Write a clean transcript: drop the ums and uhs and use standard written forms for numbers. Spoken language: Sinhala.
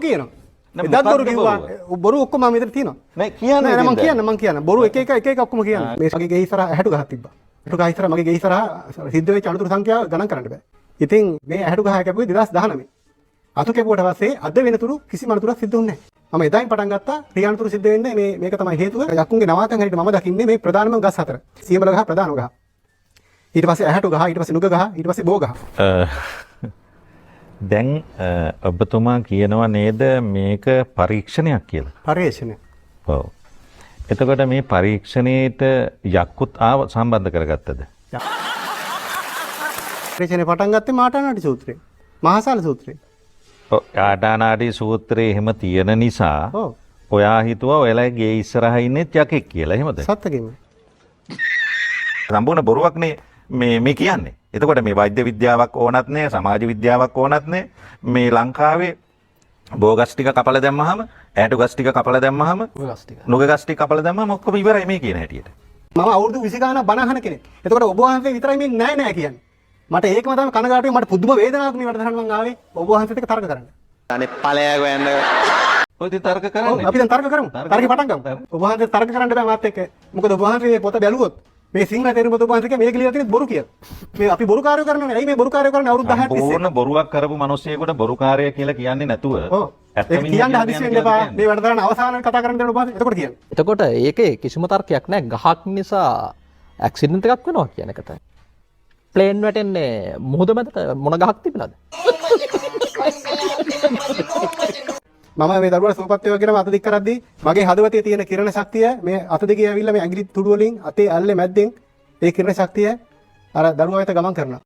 කියනවා. එදත් බොරු කිව්වා. බොරු ඔක්කොම මම විතර තියෙනවා. නෑ කියන්නේ නෑ මං කියන්න. බොරු එක එක ඔක්කොම කියන්න. මේ මගේ ගේ ඉස්සරහ ඇහැටු ගහක් තිබ්බා. ඇහැටු ගහ ඉස්සරහ මගේ ගේ ඉස්සරහ සිද්ධ වෙච්ච අනුතුරු සංඛ්‍යාව ගණන් කරන්න බෑ. ඉතින් මේ ඇහැටු ගහ කැපුවේ 2019. අතු කැපුවට පස්සේ අද වෙනතුරු කිසිම අනුතුරක් සිද්ධ වුණේ නැහැ. මම එදායින් පටන් ගත්තා ක්‍රියානුතුරු සිද්ධ වෙන්නේ මේක තමයි හේතුව. යක්කුන්ගේ නවාතන් හැටියට මම දකින්නේ මේ ප්‍රධානම ගස් හතර. සියඹල ගහ ප්‍රධානම ගහ. ඊට පස්සේ ඇහැටු ගහ, ඊට පස්සේ නුග ගහ, ඊට පස්සේ බෝ ගහ. දැන් ඔබතුමා කියනවා නේද මේක පරීක්ෂණයක් කියලා. පරීක්ෂණය. ඔව්. එතකොට මේ පරීක්ෂණයට යක්කුත් සම්බන්ධ කරගත්තද? පරීක්ෂණය පටන් ගත්තේ මාටානාටි සූත්‍රයෙන්. මහාසාල සූත්‍රයෙන්. ඔව් ආටානාටි සූත්‍රයේ එහෙම තියෙන නිසා ඔව්. ඔයා හිතුවා ඔයාලා ගේ ඉස්සරහා ඉන්නෙත් යකෙක් කියලා. එහෙමද? සත්‍යකෙම. සම්පූර්ණ බොරුවක්නේ මේ කියන්නේ. එතකොට මේ වෛද්‍ය විද්‍යාවක් ඕනත් නෑ, සමාජ විද්‍යාවක් ඕනත් නෑ. මේ ලංකාවේ බෝගස් ටික කපලා දැම්මහම, ඈටු ගස් ටික කපලා දැම්මහම, නුග ගස් ටික කපලා දැම්මහම ඔක්කොම ඉවරයි මේ කියන හැටියට. මම අවුරුදු 20 ගානක් බණ අහන කෙනෙක්. එතකොට ඔබ වහන්සේ විතරයි මේ නෑ කියන්නේ. මට ඒකම තමයි කනගාටුයි. මට පුදුම වේදනාවක් මේ වැඩසටහන මං ආවේ ඔබ වහන්සේත් එක්ක තර්ක කරන්න. අනේ ඵලයක් වෙන්න. ඔය ඉතින් තර්ක කරන්නේ. අපි දැන් තර්ක කරමු. තර්කේ පටන් ගමු. ඔබ වහන්සේ තර්ක කරන්න බෑ මාත් එක්ක. මොකද ඔබ වහන්සේ මේ පොත බැලුවොත් මේ සිංහල තේරුම ඔබ වහන්සේ මේක ලියලා තියෙන්නේ බොරු කියලා. මේ අපි බොරු කාර්යය කරනවා නේ. ඇයි මේ බොරු කාර්යය කරන්නේ අවුරුදු 10ක් තිස්සේ? පූර්ණ බොරුවක් කරපු මිනිස්සෙකුට බොරු කාර්යය කියලා කියන්නේ නැතුව. ඔව්. ඒක කියන්න හදිස්සි වෙන්න එපා. මේ වැඩසටහන අවසානයේ කතා කරන්න දෙන්න ඔබ වහන්සේ. එතකොට කියන්න. එතකොට ඒකේ කිසිම තර්කයක් නැහැ. ගහක් නිසා ඇක්සිඩන්ට් එකක් වෙනවා කියන එකට. ප්ලේන් වැටෙන්නේ මුහුද මැදට මොන ගහක් තිබුණාද? මම මේ දරුවා සෝපත් වේවා කියලා අත දික් කරද්දී මගේ හදවතේ තියෙන කිරණ ශක්තිය මේ අත දිගේ ඇවිල්ලා මේ ඇඟිලි තුඩු වලින් අතේ ඇල්ලේ මැද්දෙන් ඒ කිරණ ශක්තිය අර දරුවා වෙත ගමන් කරනවා.